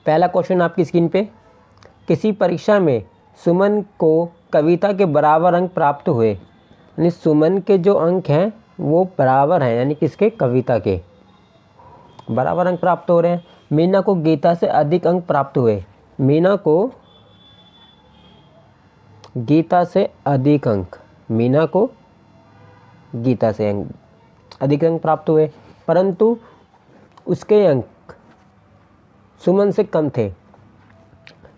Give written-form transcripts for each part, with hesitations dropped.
पहला क्वेश्चन आपकी स्क्रीन पे, किसी परीक्षा में सुमन को कविता के बराबर अंक प्राप्त हुए, यानी सुमन के जो अंक हैं वो बराबर हैं, यानी किसके, कविता के बराबर अंक प्राप्त हो रहे हैं। मीना को गीता से अधिक अंक प्राप्त हुए, मीना को गीता से अधिक अंक, मीना को गीता से अधिक अंक प्राप्त हुए, परंतु उसके अंक सुमन से कम थे।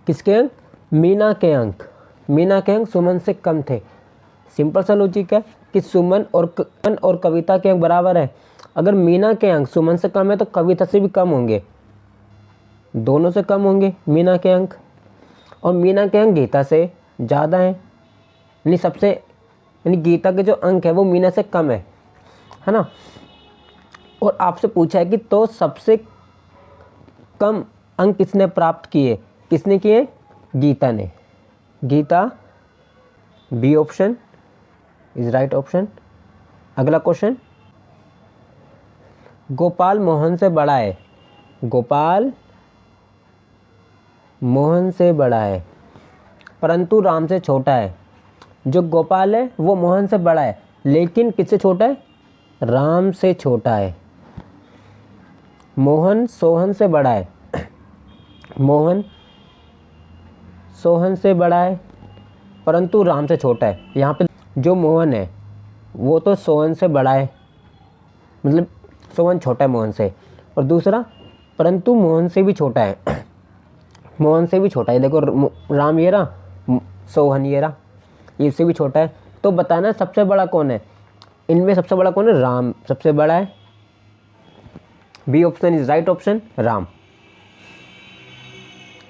किसके अंक, मीना के अंक, मीना के अंक सुमन से कम थे। सिंपल सा लॉजिक है कि सुमन और कविता के अंक बराबर है। अगर मीना के अंक सुमन से कम है तो कविता से भी कम होंगे, दोनों से कम होंगे मीना के अंक, और मीना के अंक गीता से ज़्यादा हैं, यानी गीता के जो अंक है वो मीना से कम है ना। और आपसे पूछा है कि तो सबसे कम अंक किसने प्राप्त किए, किसने किए, गीता ने, Gita, B option is right option. अगला क्वेश्चन, गोपाल मोहन से बड़ा है, गोपाल मोहन से बड़ा है परंतु राम से छोटा है। जो गोपाल है वो मोहन से बड़ा है लेकिन किससे छोटा है, राम से छोटा है। मोहन सोहन से बड़ा है, मोहन सोहन से बड़ा है परंतु राम से छोटा है। यहाँ पे जो मोहन है वो तो सोहन से बड़ा है, मतलब सोहन छोटा है मोहन से, और दूसरा परंतु मोहन से भी छोटा है, मोहन से भी छोटा है। देखो राम ये रहा, सोहन ये रहा, ये इससे भी छोटा है। तो बताना सबसे बड़ा कौन है, इनमें सबसे बड़ा कौन है, राम सबसे बड़ा है। B option is right option, Ram.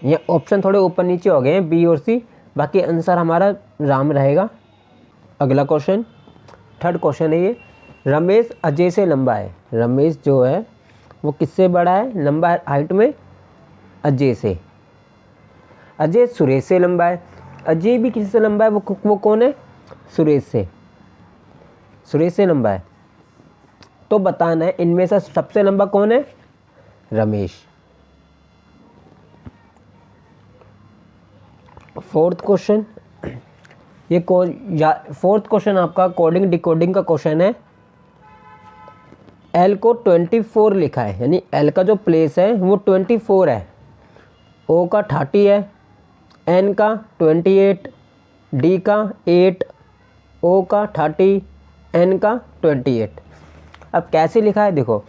ये ऑप्शन थोड़े ऊपर नीचे हो गए हैं, बी और सी, बाकी आंसर हमारा राम रहेगा। अगला क्वेश्चन, थर्ड क्वेश्चन है ये, रमेश अजय से लंबा है। रमेश जो है वो किससे बड़ा है, लंबा है हाइट में, अजय से। अजय सुरेश से लंबा है, अजय भी किससे लंबा है, वो कौन है, सुरेश से, सुरेश से लंबा है। तो बताना है इनमें से सबसे लंबा कौन है, रमेश। फोर्थ क्वेश्चन, ये फोर्थ क्वेश्चन आपका कोडिंग डिकोडिंग का क्वेश्चन है। एल को 24 लिखा है, यानी एल का जो प्लेस है वो 24 है, ओ का 30 है, एन का 28, डी का 8, ओ का 30, एन का 28। अब कैसे लिखा है, देखो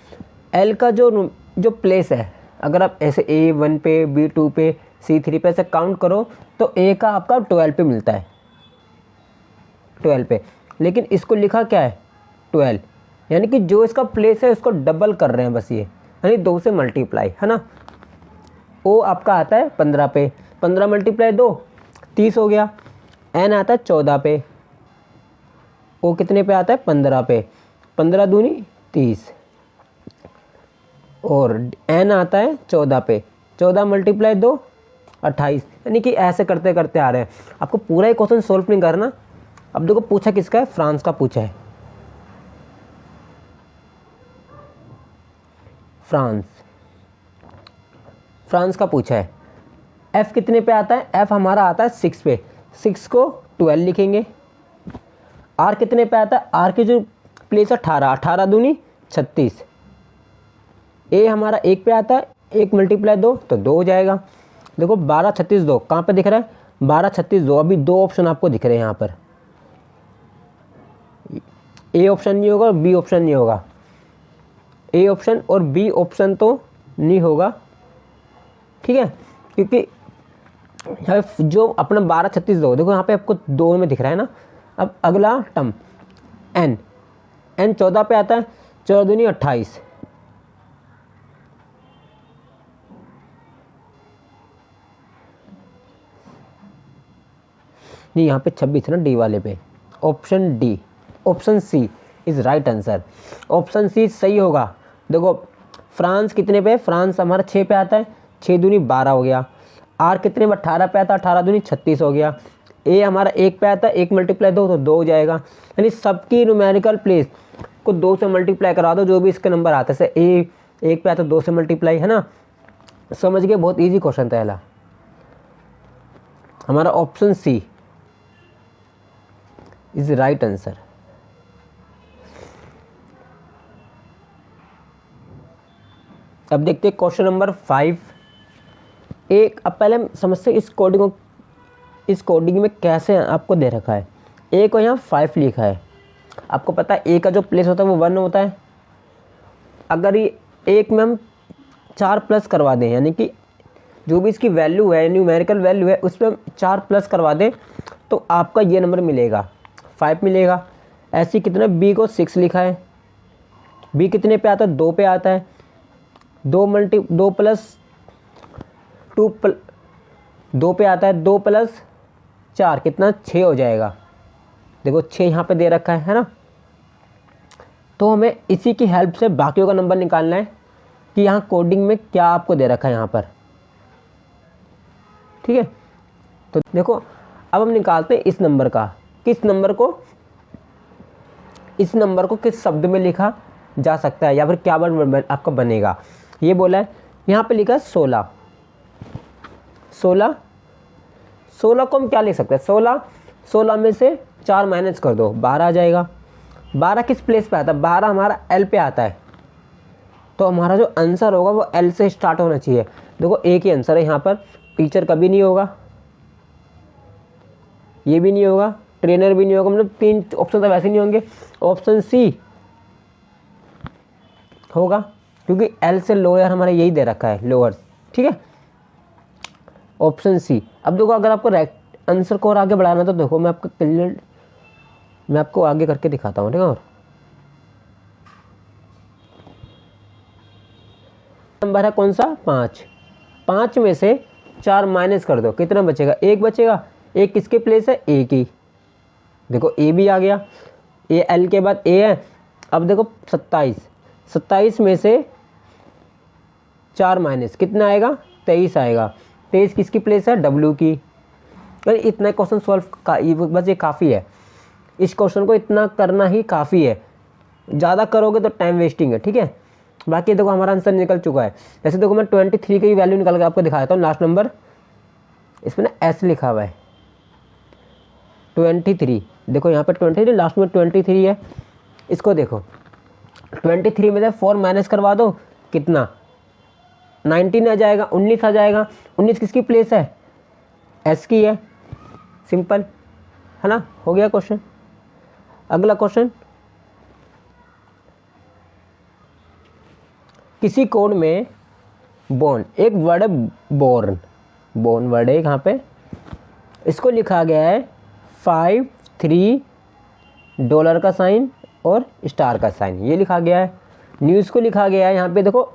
एल का जो प्लेस है, अगर आप ऐसे A1 पे, B2 पे, C3 पे ऐसे काउंट करो तो ए का आपका 12 पे मिलता है, 12 पे, लेकिन इसको लिखा क्या है 12, यानी कि जो इसका प्लेस है उसको डबल कर रहे हैं बस, ये यानी 2 से मल्टीप्लाई, है ना। ओ आपका आता है 15 पे, 15 × 2 30 हो गया। एन आता है 14 पे, ओ कितने पे आता है 15 पे, 15 दूनी 30, और एन आता है 14 पे, 14 × 2 28, यानी कि ऐसे करते करते आ रहे हैं। आपको पूरा ही क्वेश्चन सोल्व नहीं करना। अब देखो पूछा किसका है, फ्रांस का पूछा है, फ्रांस का पूछा है। एफ कितने पे आता है, एफ हमारा आता है 6 पे, 6 को 12 लिखेंगे। आर कितने पे आता है, आर की जो प्लेस है 18, 18 दूनी 36। ए हमारा 1 पे आता है, 1 × 2 तो 2 हो जाएगा। देखो 12 36 2 कहाँ पे दिख रहा है, 12 36 2, अभी 2 ऑप्शन आपको दिख रहे हैं यहाँ पर, ए ऑप्शन नहीं होगा, बी ऑप्शन नहीं होगा, ए ऑप्शन और बी ऑप्शन तो नहीं होगा, ठीक है, क्योंकि जो अपना 12 36 2, देखो यहाँ पे आपको 2 में दिख रहा है ना। अब अगला टर्म एन, एन 14 पे आता है, 14 दूनी 28, नहीं यहाँ पे 26 है ना डी वाले पे, option D, option C is right answer, option C सही होगा। देखो फ्रांस कितने पे, फ्रांस हमारा 6 पे आता है, 6 दूनी 12 हो गया। आर कितने पे, 18 पे आता है, 18 दूनी 36 हो गया। ए हमारा 1 पे आता है, 1 × 2 तो 2 हो जाएगा। यानी सबकी न्यूमेरिकल प्लेस को 2 से मल्टीप्लाई करा दो, जो भी इसके नंबर आते हैं। ए 1 पे आता है 2 से मल्टीप्लाई, है ना, समझ गए, बहुत इजी क्वेश्चन था पहला। हमारा option C is right answer. अब देखते हैं क्वेश्चन नंबर 5। अब पहले हम समझते हैं इस कोडिंग में कैसे आपको दे रखा है। ए को यहाँ 5 लिखा है, आपको पता है ए का जो प्लेस होता है वो 1 होता है। अगर ये एक में हम 4 प्लस करवा दें, यानी कि जो भी इसकी वैल्यू है, न्यूमेरिकल वैल्यू है, उस पर हम 4 प्लस करवा दें तो आपका ये नंबर मिलेगा, 5 मिलेगा। ऐसे कितना, बी को 6 लिखा है, बी कितने पे आता है, 2 पे आता है। 2 प्लस 2 पे आता है, 2 प्लस 4 कितना, 6 हो जाएगा। देखो 6 यहाँ पे दे रखा है ना। तो हमें इसी की हेल्प से बाकियों का नंबर निकालना है कि यहाँ कोडिंग में क्या आपको दे रखा है यहाँ पर, ठीक है। तो देखो अब हम निकालते हैं इस नंबर का, इस नंबर को किस शब्द में लिखा जा सकता है या फिर क्या वर्ड आपका बनेगा। ये बोला है, यहाँ पे लिखा है 16 को हम क्या लिख सकते हैं, 16 में से 4 माइनस कर दो, 12 आ जाएगा। 12 किस प्लेस पे आता है, 12 हमारा एल पे आता है। तो हमारा जो आंसर होगा वो एल से स्टार्ट होना चाहिए। देखो एक ही आंसर है यहाँ पर, टीचर कभी नहीं होगा, ये भी नहीं होगा, ट्रेनर भी नहीं होगा, मतलब 3 ऑप्शन तो वैसे नहीं होंगे। ऑप्शन सी होगा क्योंकि एल से लोअर हमारा यही दे रखा है, लोअर, ठीक है, ऑप्शन सी। अब देखो अगर आपको आंसर को और आगे बढ़ाना तो देखो मैं आपको आगे करके दिखाता हूँ, ठीक है। और नंबर है कौन सा, 5 में से 4 माइनस कर दो, कितना बचेगा, 1 बचेगा। 1 किसके प्लेस है, ए की। देखो ए भी आ गया, ए एल के बाद ए है। अब देखो 27 में से 4 माइनस कितना आएगा, 23 आएगा। 23 किसकी प्लेस है, डब्ल्यू की। तो इतना क्वेश्चन सॉल्व का बस ये काफ़ी है, इस क्वेश्चन को इतना करना ही काफ़ी है, ज़्यादा करोगे तो टाइम वेस्टिंग है, ठीक है। बाकी देखो हमारा आंसर निकल चुका है। जैसे देखो मैं 23 की वैल्यू निकाल कर आपको दिखा देता हूँ। लास्ट नंबर इसमें ना एस लिखा हुआ है, 23। देखो यहाँ पे 23, लास्ट में 23 है। इसको देखो 23 में से 4 माइनस करवा दो, कितना, 19 आ जाएगा, 19 आ जाएगा। 19 किसकी प्लेस है, एस की है, सिंपल है ना, हो गया क्वेश्चन। अगला क्वेश्चन, किसी कोड में बोर्न, एक वर्ड है बोर्न वर्ड है यहाँ पे, इसको लिखा गया है 5 3 डॉलर का साइन और स्टार का साइन, ये लिखा गया है। न्यूज़ को लिखा गया है यहाँ पे, देखो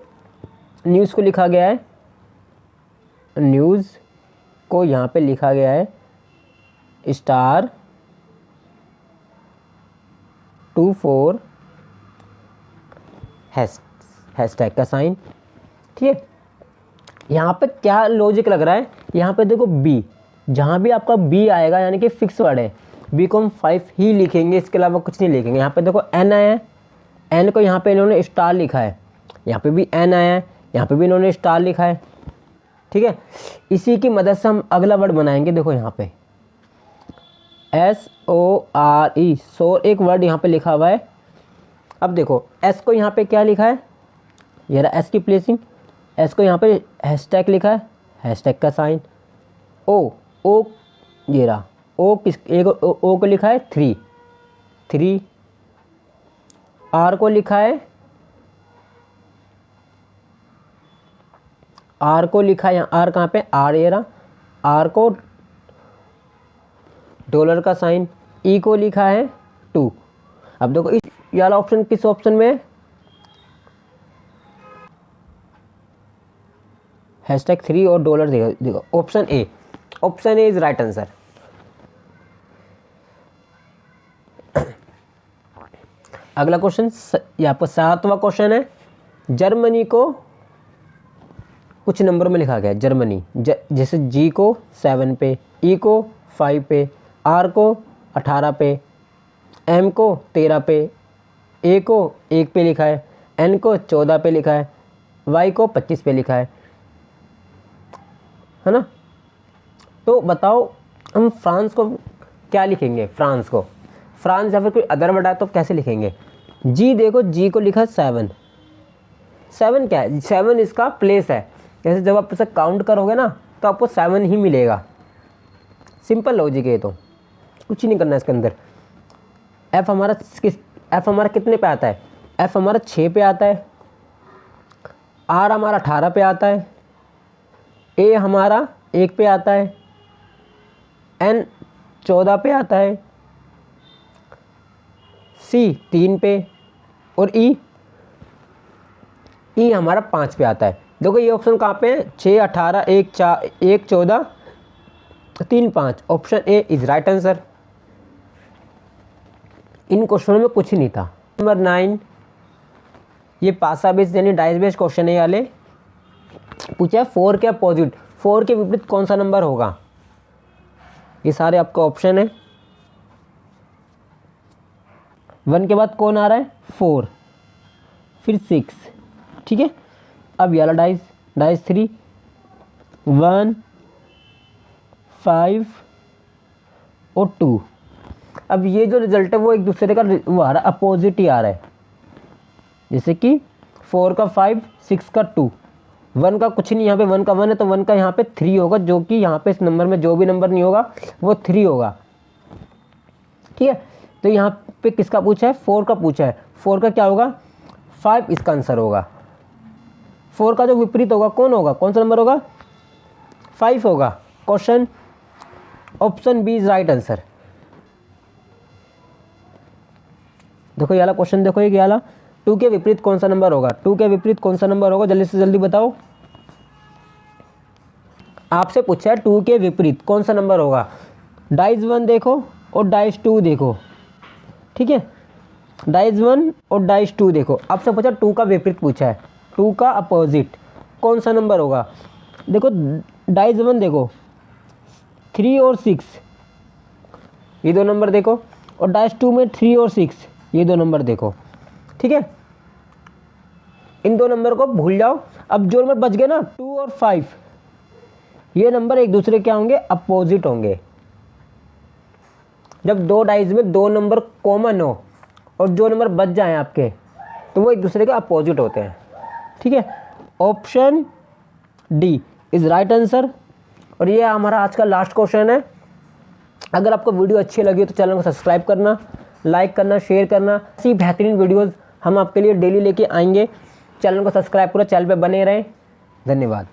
न्यूज़ को लिखा गया है, न्यूज़ को यहाँ पे लिखा गया है स्टार 24 हैशटैग का साइन, ठीक है। यहाँ पे क्या लॉजिक लग रहा है, यहाँ पे देखो बी, जहाँ भी आपका बी आएगा यानी कि फिक्स वर्ड है, बी को हम 5 ही लिखेंगे, इसके अलावा कुछ नहीं लिखेंगे। यहाँ पे देखो एन आया है, एन को यहाँ पे इन्होंने स्टार लिखा है, यहाँ पे भी एन आया है, यहाँ पे भी इन्होंने स्टार लिखा है, ठीक है। इसी की मदद से हम अगला वर्ड बनाएंगे। देखो यहाँ पे SORE, सोर एक वर्ड यहाँ पे लिखा हुआ है। अब देखो एस को यहाँ पे क्या लिखा है, ये रहा एस की प्लेसिंग, एस को यहाँ पे हैशटैग लिखा है, हैशटैग का साइन। ओ ये रहा, ओ को लिखा है 3, आर को लिखा है, आर कहाँ पे, आर ये रहा, आर को डॉलर का साइन, ई को लिखा है 2। अब देखो इस वाला ऑप्शन किस ऑप्शन में है, #3 और डॉलर। देखो option A is right answer. अगला क्वेश्चन, यहाँ पर 7वां क्वेश्चन है। जर्मनी को कुछ नंबर में लिखा गया है, जर्मनी, जैसे जी को 7 पे, ई को 5 पे, आर को 18 पे, एम को 13 पे, ए को 1 पे लिखा है, एन को 14 पे लिखा है, वाई को 25 पे लिखा है। है ना। तो बताओ हम फ्रांस को क्या लिखेंगे, फ्रांस या फिर कोई अदर वर्ड है तो कैसे लिखेंगे। जी देखो, जी को लिखा 7, 7 क्या है, 7 इसका प्लेस है। जैसे जब आप इसे काउंट करोगे ना तो आपको 7 ही मिलेगा। सिंपल लॉजिक है, तो कुछ ही नहीं करना है इसके अंदर। एफ हमारा कितने पे आता है, एफ हमारा 6 पे आता है, आर हमारा 18 पे आता है, ए हमारा 1 पे आता है, एन 14 पे आता है, सी 3 पे, और ई हमारा 5 पे आता है। देखो ये ऑप्शन कहाँ पे है, 6, 18, 1, 14, 3, 5। Option A is right answer. इन क्वेश्चनों में कुछ नहीं था। नंबर 9, ये पासा बेस्ड यानी डाइस बेस्ड क्वेश्चन है वाले। पूछा है 4 के अपोजिट, 4 के विपरीत कौन सा नंबर होगा। ये सारे आपका ऑप्शन है। 1 के बाद कौन आ रहा है, 4, फिर 6, ठीक है। अब ये वाला डाइस 3, 1, 5 और 2। अब ये जो रिजल्ट है वो एक दूसरे का वो आ रहा है, अपोजिट ही आ रहा है। जैसे कि 4 का 5, 6 का 2, 1 का कुछ नहीं, यहाँ पे 1 का 1 है तो 1 का यहाँ पे 3 होगा, जो कि यहाँ पे इस नंबर में जो भी नंबर नहीं होगा वो 3 होगा, ठीक है। तो यहाँ पे किसका पूछा है, 4 का पूछा है। 4 का क्या होगा, 5 इसका आंसर होगा। 4 का जो विपरीत होगा कौन होगा, कौन सा नंबर होगा, 5 होगा। Question option B is right answer. देखो ये वाला क्वेश्चन, देखो ये वाला 2 के विपरीत कौन सा नंबर होगा, 2 के विपरीत कौन सा नंबर होगा, जल्दी से जल्दी बताओ। आपसे पूछा है 2 के विपरीत कौन सा नंबर होगा। डाइस 1 देखो और डाइस 2 देखो, ठीक है। डाइस 1 और डाइस 2 देखो। आपसे पूछा 2 का विपरीत पूछा है, 2 का अपोजिट कौन सा नंबर होगा। देखो डाइस 1 देखो 3 और 6, ये 2 नंबर देखो, और डाइस 2 में 3 और 6, ये 2 नंबर देखो, ठीक है। इन 2 नंबर को भूल जाओ। अब जो नंबर बच गए ना 2 और 5, ये नंबर एक दूसरे क्या होंगे, अपोजिट होंगे। जब 2 डाइस में 2 नंबर कॉमन हो और जो नंबर बच जाएं आपके, तो वो एक दूसरे के अपोजिट होते हैं, ठीक है। Option D is right answer. और ये हमारा आज का लास्ट क्वेश्चन है। अगर आपको वीडियो अच्छी लगी तो चैनल को सब्सक्राइब करना, लाइक करना, शेयर करना। ऐसी बेहतरीन वीडियोस हम आपके लिए डेली लेके आएंगे। चैनल को सब्सक्राइब करो, चैनल पे बने रहें। धन्यवाद।